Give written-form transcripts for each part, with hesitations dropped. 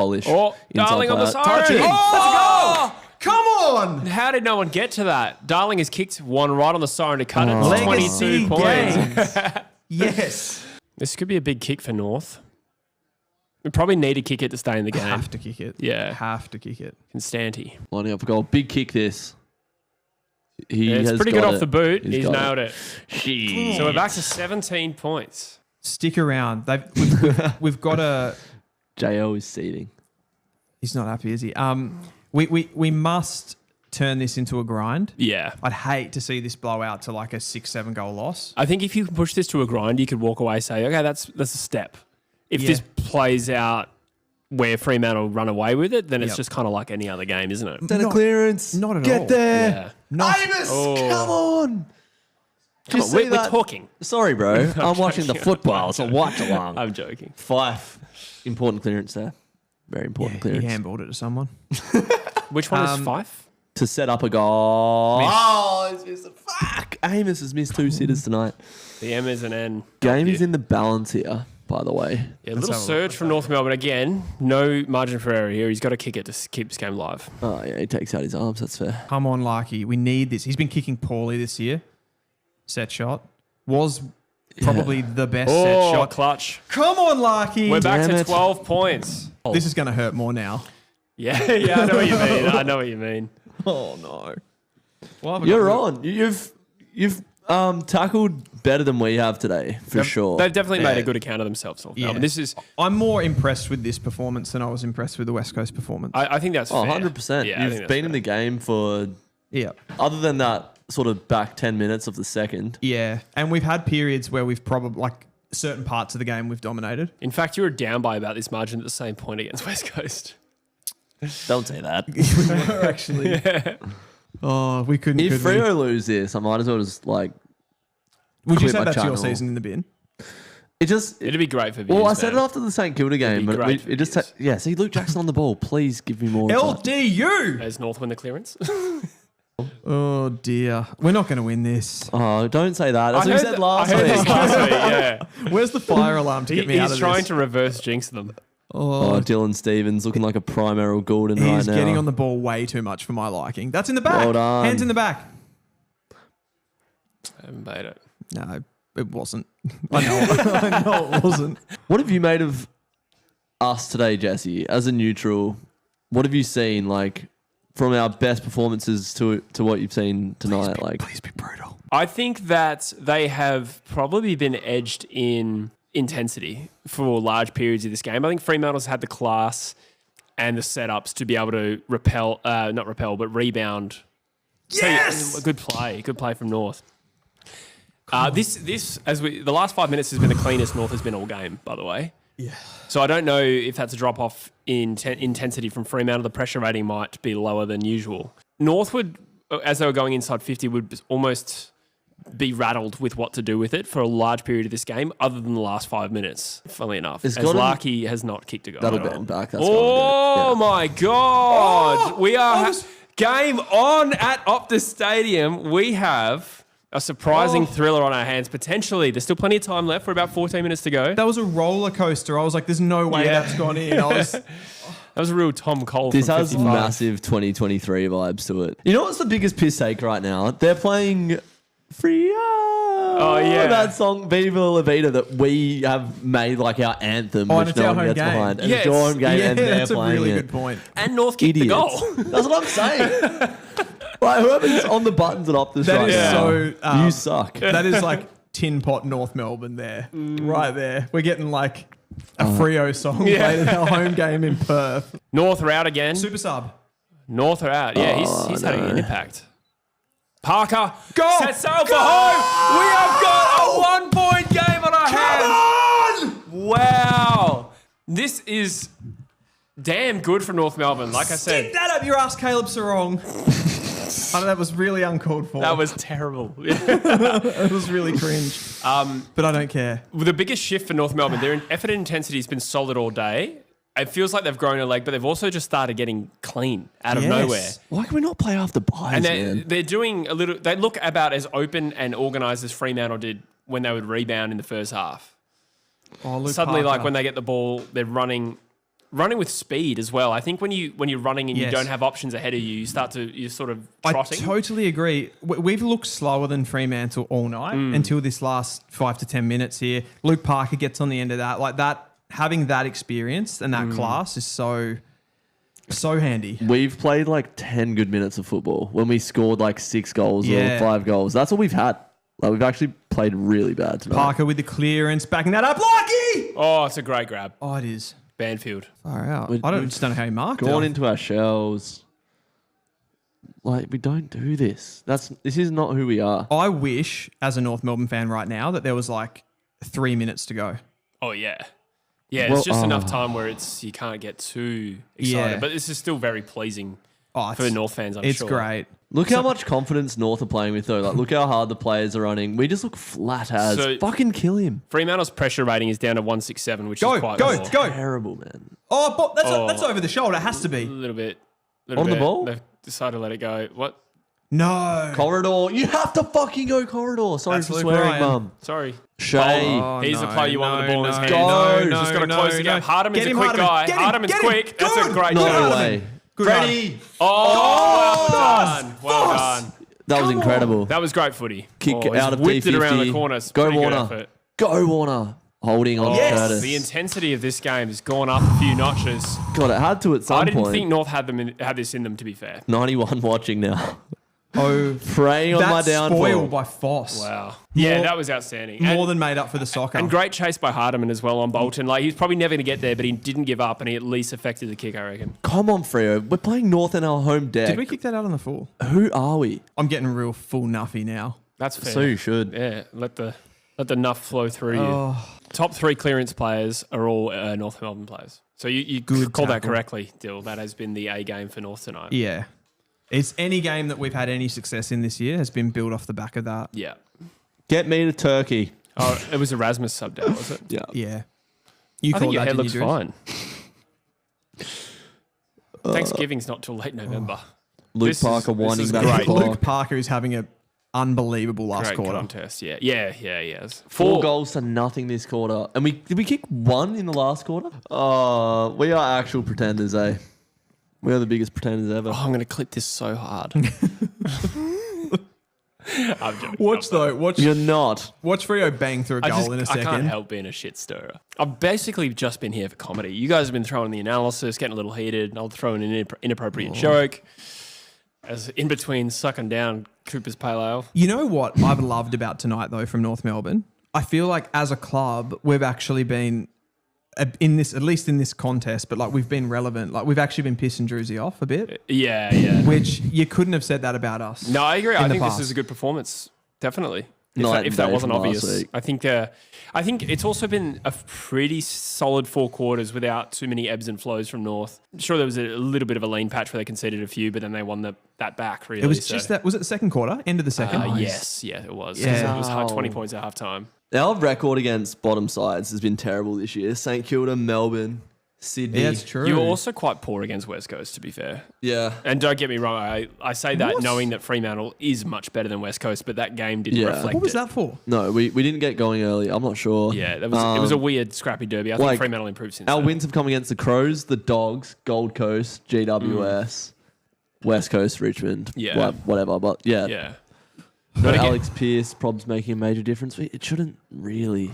polish. Oh, Darling on the side. Touch it. Oh, Come on. how did no one get to that? Darling has kicked one right on the siren to cut it. It's Legacy 22 points. games. Yes. This could be a big kick for North. We probably need to kick it to stay in the game. Have to kick it. Yeah. Have to kick it. Constanti. Lining up for goal. Big kick this. It's pretty good off the boot. He's nailed it. Jeez. So we're back to 17 points. Stick around. We've got a... JO is seething. He's not happy, is he? We must turn this into a grind. Yeah. I'd hate to see this blow out to like a 6-7 goal loss. I think if you can push this to a grind, you could walk away and say, okay, that's a step. If this plays out where Fremantle run away with it, then it's just kind of like any other game, isn't it? Centre clearance. Not at all. Get there. Yeah. Amos, come on. Come on, we're talking. Sorry, bro. I'm watching the football, so watch along. I'm joking. Fife. Important clearance there. Very important clearance. He handballed it to someone. Which one is Fife? To set up a goal. Oh, he's missed it. Fuck. Amos has missed 2 sitters tonight. The M is an N. Game is in the balance here, by the way. Yeah, a little surge from North Melbourne again. No margin for error here. He's got to kick it to keep this game live. Oh, yeah, he takes out his arms. That's fair. Come on, Larky. We need this. He's been kicking poorly this year. Set shot. Was probably the best set shot. Clutch. Come on, Larky. We're back to 12 points. This is going to hurt more now. Yeah, I know what you mean. I know what you mean. Oh, no. Well, You're on. You've tackled better than we have today, for sure. They've definitely made a good account of themselves. North Melbourne. I'm more impressed with this performance than I was impressed with the West Coast performance. I think that's fair. 100%. Yeah, You've been in the game for... Yeah. Other than that sort of back 10 minutes of the second. Yeah. And we've had periods where we've probably, like, certain parts of the game we've dominated. In fact, you were down by about this margin at the same point against West Coast. Don't say that. We were actually... Yeah. Oh, we couldn't... If Freo lose this, I might as well just, like... Would you say that's channel. your season in the bin? It'd be great for views. Well, I said it after the St Kilda game, but it just... see Luke Jackson on the ball. Please give me more... LDU! As North win the clearance. Oh, dear. We're not going to win this. Oh, don't say that. That's what you said last week. Yeah. Where's the fire alarm to get me out of this? He's trying to reverse jinx them. Oh, Dylan Stevens looking like a prime Errol Goulden right now. He's getting on the ball way too much for my liking. That's in the back. Well done. Hands in the back. I haven't made it. No, it wasn't. I know it wasn't. What have you made of us today, Jesse? As a neutral, what have you seen, like, from our best performances to what you've seen tonight? Please be brutal. I think that they have probably been edged in intensity for large periods of this game. I think Fremantle's had the class and the setups to be able to rebound. Yes! So, good play from North. The last 5 minutes has been the cleanest North has been all game, by the way. Yeah. So I don't know if that's a drop off in intensity from Fremantle. The pressure rating might be lower than usual. North would, as they were going inside 50, would almost be rattled with what to do with it for a large period of this game, other than the last 5 minutes, funnily enough. As Larky has not kicked a goal. That'll get him back. That's my God. We are game on at Optus Stadium. We have a surprising thriller on our hands, potentially. There's still plenty of time left. For about 14 minutes to go. That was a roller coaster. I was like, there's no way that's gone in. That was a real Tom Cole. This has 55. massive 2023 vibes to it. You know what's the biggest piss take right now? They're playing Free. Oh, yeah. That song, Viva La Vida, that we have made like our anthem, which no one gets behind. And it's your home game, and they're that's playing a really it. good point. And North kicked the goal. That's what I'm saying. Like, whoever's on the buttons at Optus right now, you suck. That is like tin pot North Melbourne there. Right there. We're getting like a Freo song played at our home game in Perth. North are out again. Super sub. North are out. Yeah, he's having an impact. Parker sets sail for home. We have got a 1 point game on our hands. Wow. This is damn good for North Melbourne. Like I said. Stick that up your ass, Caleb Sarong. I know that was really uncalled for. That was terrible. It was really cringe. But I don't care. The biggest shift for North Melbourne, their effort and intensity has been solid all day. It feels like they've grown a leg, but they've also just started getting clean out of nowhere. Why can we not play after buys, And they're doing a little. They look about as open and organised as Fremantle did when they would rebound in the first half. Oh, Luke Suddenly, Parker. like when they get the ball, they're running running with speed as well. I think when you're running and you Yes. don't have options ahead of you, you're sort of trotting. I totally agree. We've looked slower than Fremantle all night until this last 5 to 10 minutes here. Luke Parker gets on the end of that. Like that, having that experience and that class is so handy. We've played like 10 good minutes of football when we scored like 6 goals Yeah. or 5 goals. That's all we've had. Like we've actually played really bad tonight. Parker with the clearance, backing that up. Lucky! Oh, it's a great grab. Oh, it is. Banfield. Far out. We're- I just don't know how he marked Gone it. into our shells. Like we don't do this. This is not who we are. I wish, as a North Melbourne fan right now, that there was like 3 minutes to go. Oh yeah. Yeah, Well, it's just enough time where you can't get too excited. Yeah. But this is still very pleasing Oh, for North fans, I'm it's sure. great. Look how much confidence North are playing with though. Like look how hard the players are running. We just look flat as. So- Fucking kill him. Fremantle's pressure rating is down to 167, which is quite low. Go. Terrible, man. Oh, but that's over the shoulder. It has to A be. little bit. On the ball? They've decided to let it go. What? No. Corridor. You have to fucking go corridor. Sorry That's for Luke swearing, Ryan. mum. Sorry. Shay. Oh, He's the no, player you want with the ball in his no, hand. Go. no, Just got to no, close the no. gap. Hardeman's Get a him, quick Hardeman. guy. Get him, Hardeman's get him. quick. That's a Good. great No grab. way. Good Freddie. Oh, well done. Well Foss. done. That was Come on. incredible. That was great footy. Kick he's out of whipped D50. it around the corner. It's Go pretty good Warner. effort. Go Warner. Holding on Yes. Curtis. The intensity of this game has gone up a few notches. God, it had to at some I didn't point. think North had this in them, to be fair. 91 watching now. Oh, Preying on my that downfall. spoil by Foss. Wow. Yeah, More- that was outstanding. More And, than made up for the soccer. and great chase by Hardeman as well on Bolton. Like, he's probably never going to get there, but he didn't give up, and he at least affected the kick, I reckon. Come on, Freo. We're playing North in our home deck. Did we kick that out on the full? Who are we? I'm getting real full nuffy now. That's fair. So you should. Yeah, let the nuff flow through you. Oh, Top 3 clearance players are all North Melbourne players. So you Good called that tackle. correctly, Dill. That has been the A game for North tonight. yeah. It's any game that we've had any success in this year has been built off the back of that. Yeah. Get me to Turkey. Oh, it was Erasmus subbed out, was it? Yeah. Yeah. You I think called your that, head didn't looks you, Drews? fine. Thanksgiving's not till late November. Luke This is- Parker this winding is back great. the clock. Luke Parker is having an unbelievable last Great quarter. contest. Yeah, he has. 4 goals to nothing this quarter. And did we kick 1 in the last quarter? Oh, we are actual pretenders, eh? We are the biggest pretenders ever. Oh, I'm going to clip this so hard. I'm joking. Watch though. Watch You're not. Freo bang through a goal in a I second. can't help being a shit stirrer. I've basically just been here for comedy. You guys have been throwing the analysis, getting a little heated, and I'll throw in an inappropriate joke. As in between sucking down Cooper's Pale Ale. You know what I've loved about tonight though from North Melbourne? I feel like as a club we've actually been in this, at least in this contest, but like we've been relevant. Like we've actually been pissing Druzy off a bit, Yeah. which you couldn't have said that about us. No, I agree. in I the think this past. is a good performance. Definitely. Night If and that day wasn't from last obvious. week. I think it's also been a pretty solid 4 quarters without too many ebbs and flows from North. Sure, there was a little bit of a lean patch where they conceded a few, but then they won that back, really. It was just that. Was it the second quarter? End of the second? Yes, yeah, it was. Yeah. It was Wow. 20 points at half time. Our record against bottom sides has been terrible this year. St Kilda, Melbourne, Sydney. Yeah, it's true. You were also quite poor against West Coast, to be fair. Yeah. And don't get me wrong, I say that What? knowing that Fremantle is much better than West Coast, but that game didn't Yeah. reflect What was it. that for? No, we didn't get going early. I'm not sure. Yeah, it was a weird, scrappy derby. I think like, Fremantle improved since Our then. wins have come against the Crows, the Dogs, Gold Coast, GWS, West Coast, Richmond. Yeah. Whatever. But yeah. Yeah. No, But again- Alex Pearce, prob's making a major difference. It shouldn't really.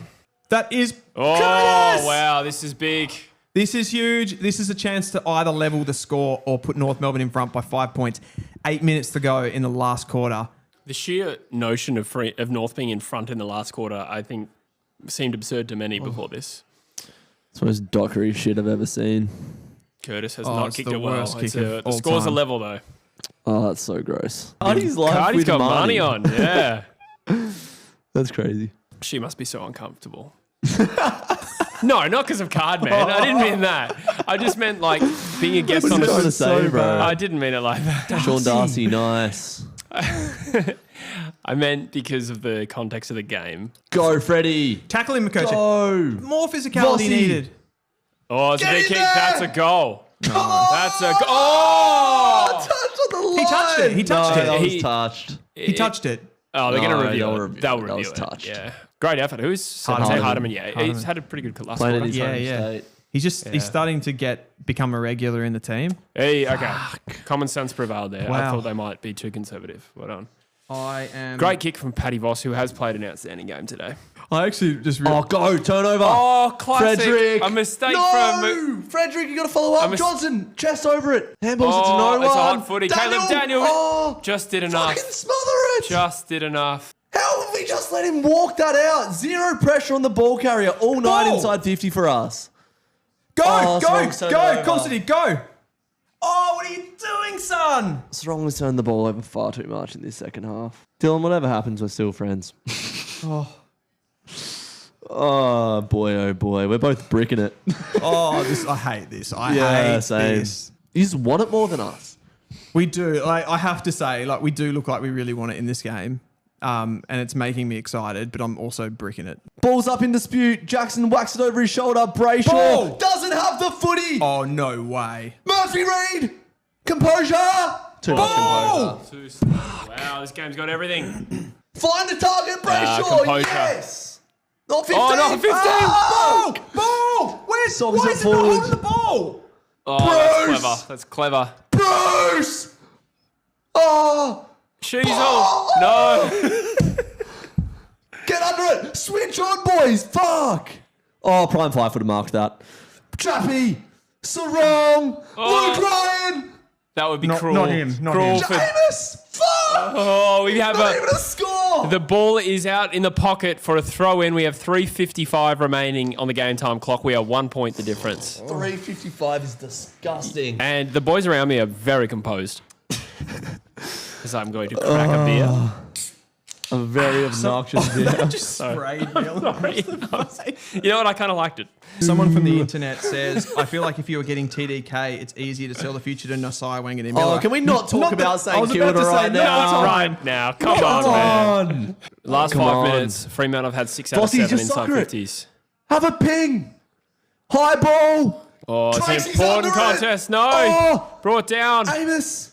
That is. Oh, Curtis! wow, this is big. This is huge. This is a chance to either level the score or put North Melbourne in front by 5 points. 8 minutes to go in the last quarter. The sheer notion of North being in front in the last quarter, I think, seemed absurd to many before this. It's the most dockery shit I've ever seen. Curtis has Oh, not it's kicked the it well. worst kick of The all scores time. are level, though. Oh, that's so gross. Cardi's Cardi's got money on, yeah. That's crazy. She must be so uncomfortable. No, not because of Card Man. I didn't mean that. I just meant like being a guest What on are a you trying to say, bro? I didn't mean it like that. Sean Darcy, nice. I meant because of the context of the game. Go, Freddie. Tackle him, Makocha. Go. More physicality Vossi. needed. Oh, it's a Get big in kick. there! That's a goal. Oh, That's a goal. Oh! touched on the line. He touched it. He touched No, it. that was He- touched. He touched it. Oh, they're going No, to review they'll it. review They'll it. That review was it. touched. Yeah. Great effort. Who's Hardeman. Hardeman? Yeah, he's Hardeman. had a pretty good last Playing in quarter. his Yeah, home yeah. state. He's starting to become a regular in the team. Hey, okay. Common sense prevailed there. I Wow. thought they might be too conservative. Well done. I am Great kick from Paddy Voss, who has played an outstanding game today. I actually just Oh, go turnover. Oh, classic. Frederick. A mistake No, Frederick, you got to follow up. mis- Johnson, chest over it. Handballs it to no it's a one. hot footy. Caleb Daniel just did enough. Fucking smother it. Just did enough. How have we just let him walk that out? Zero pressure on the ball carrier all night Ball. inside 50 for us. go, Strong's turned it over. Constantine, go. Oh, what are you doing, son? Strong's turned the ball over far too much in this second half. Dylan, whatever happens, we're still friends. Oh, boy, we're both bricking it. Oh, I hate this. I Yeah, hate same. this. You just want it more than us. We do. Like, I have to say, like, we do look like we really want it in this game. And it's making me excited, but I'm also bricking it. Ball's up in dispute. Jackson whacks it over his shoulder. Brayshaw Ball. doesn't have the footy. Oh, no way. Murphy Reid. Composure. Too much Ball. composure. Wow, this game's got everything. Find the target, Brayshaw. composure. Yes. Not 15. Oh, not 15. Ah! Ball! Songs Why up is it not forward. holding the ball? Oh, Bruce. that's clever. Bruce. Oh. Sheasel. No. Get under it. Switch on, boys. Fuck. Oh, Prime 5 would have marked that. Trappy. Sarong. Luke Ryan. That would be Not- cruel. not him, not Cruel him. for- Jameis. Fuck. Oh, we have Not even a score. The ball is out in the pocket for a throw in. We have 3:55 remaining on the game time clock. We are 1 point the difference. 355 is disgusting. And the boys around me are very composed. Because I'm going to crack a beer. I'm very obnoxious here. Just sprayed me all across the face. You know what? I kind of liked it. Someone from the internet says, I feel like if you were getting TDK, it's easier to sell the future to Nasai, Wang and Miller. Oh, can we not talk about I St was Kilda about to say, right no, now? it's all Right now. Come on, man. Last Come 5 on. minutes. Fremantle have had 6 out of Bossy, 7 just inside soccer it. 50s. Have a ping. High ball. Oh, it's an Tracy's important under it. contest. No. Oh. Brought down. Amos.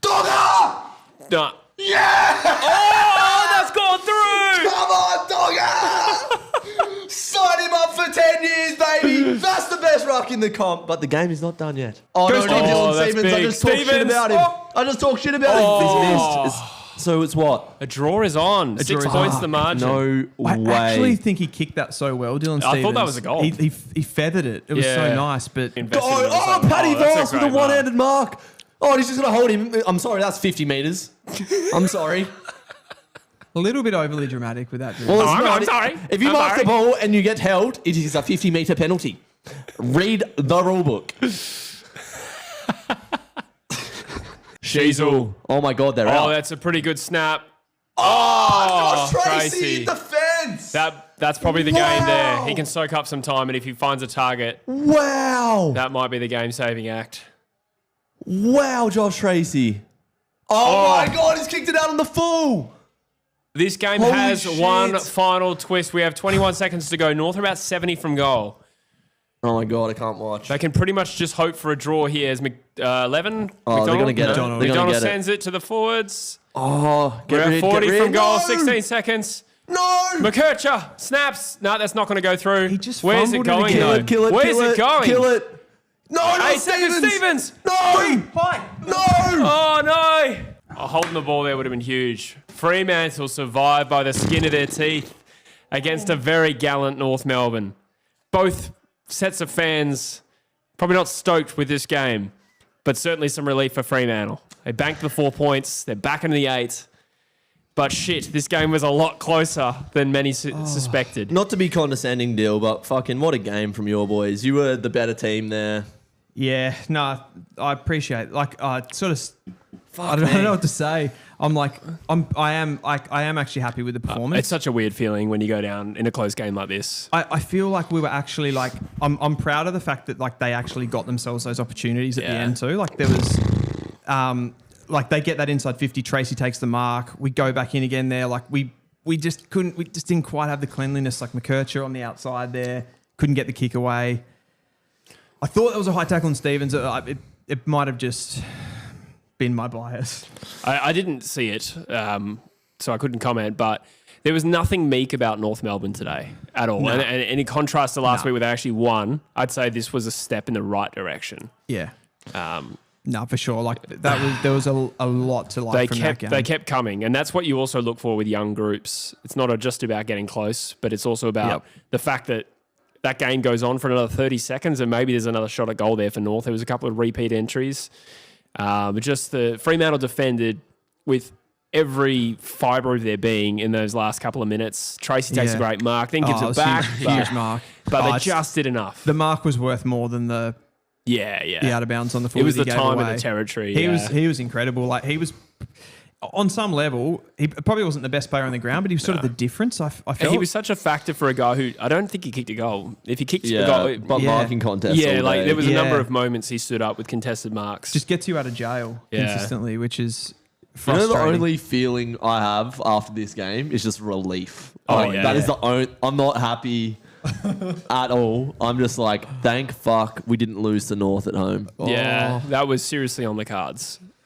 Dogger. No. Yeah. Oh, that's gone through. Come on, Dogger. Sign him up for 10 years, baby. That's the best ruck in the comp. But the game is not done yet. Oh, Go no, Stevens. Dylan Oh, that's Stevens. I big. just talked shit Stevens. about him. Oh. I just talked shit about him. Oh. He's missed. So it's what? A draw is on. 6 draw is points on. the margin. No I way. actually think he kicked that so well, Dylan Stevens. I thought that was a goal. He feathered it. It was Yeah. so nice, but Invested in it or Oh, something. Paddy that's Voss with a great mark. one-handed mark. Oh, he's just going to hold him. I'm sorry, that's 50 metres. I'm sorry. a little bit overly dramatic with that. Dylan. Well, it's I'm not. sorry. If you I'm mark sorry. the ball and you get held, it is a 50-metre penalty. Read the rule book. Sheasel. Oh, my God, they're Oh, out. that's a pretty good snap. Oh, Josh Tracy Tracy. in defence. That's probably the game there. Wow. He can soak up some time, and if he finds a target, Wow. that might be the game-saving act. Wow, Josh Tracy. Oh, my God, he's kicked it out on the full. This game Holy has shit. one final twist. We have 21 seconds to go. North are about 70 from goal. Oh, my God, I can't watch. They can pretty much just hope for a draw here as Levin. Oh, they're gonna get it. They're gonna McDonald get it. sends it to the forwards. Oh, We're get at rid, 40 get rid. from goal, No! 16 seconds. No. McKercher snaps. No, that's not going to go through. He just Where's it fumbled it going, again. though? Kill it, Where's kill it going? Kill it. No, no, 8 seconds, Stevens. No. Fine. No. Oh, no. Oh, holding the ball there would have been huge. Fremantle survived by the skin of their teeth against a very gallant North Melbourne. Both sets of fans probably not stoked with this game, but certainly some relief for Fremantle. They banked the 4 points. They're back into the 8. But shit, this game was a lot closer than many suspected. Not to be condescending, Dill, but fucking what a game from your boys. You were the better team there. Yeah, no, I appreciate it. Like, sort of, I don't know what to say. I am actually happy with the performance. It's such a weird feeling when you go down in a close game like this. I feel like we were actually like, I'm proud of the fact that like they actually got themselves those opportunities at the Yeah. end too. Like there was, like they get that inside 50, Tracy takes the mark. We go back in again there. Like we just didn't quite have the cleanliness. Like McKercher on the outside there, couldn't get the kick away. I thought there was a high tackle on Stevens. It might have just been my bias. I didn't see it, so I couldn't comment, but There was nothing meek about North Melbourne today at all. No. And in contrast to last week where they actually won, I'd say this was a step in the right direction. Yeah. No, for sure. Like there was a lot to like from that game. They kept coming, and that's what you also look for with young groups. It's not just about getting close, but it's also about the fact that that game goes on for another 30 seconds, and maybe there's another shot at goal there for North. There was a couple of repeat entries, but just the Fremantle defended with every fibre of their being in those last couple of minutes. Tracy takes a great mark, then gives it back. Huge mark. But they just did enough. The mark was worth more than the out of bounds on the full. It was the time and the territory. He was incredible. Like he was on some level. He probably wasn't the best player on the ground, but he was sort of the difference. I felt and he was such a factor for a guy who I don't think he kicked a goal. If he kicked a goal, but marking contest. Like there was a number of moments he stood up with contested marks. Just gets you out of jail consistently, which is frustrating. The only feeling I have after this game is just relief. That is the only. I'm not happy at all. I'm just like, thank fuck we didn't lose to North at home. Yeah, that was seriously on the cards.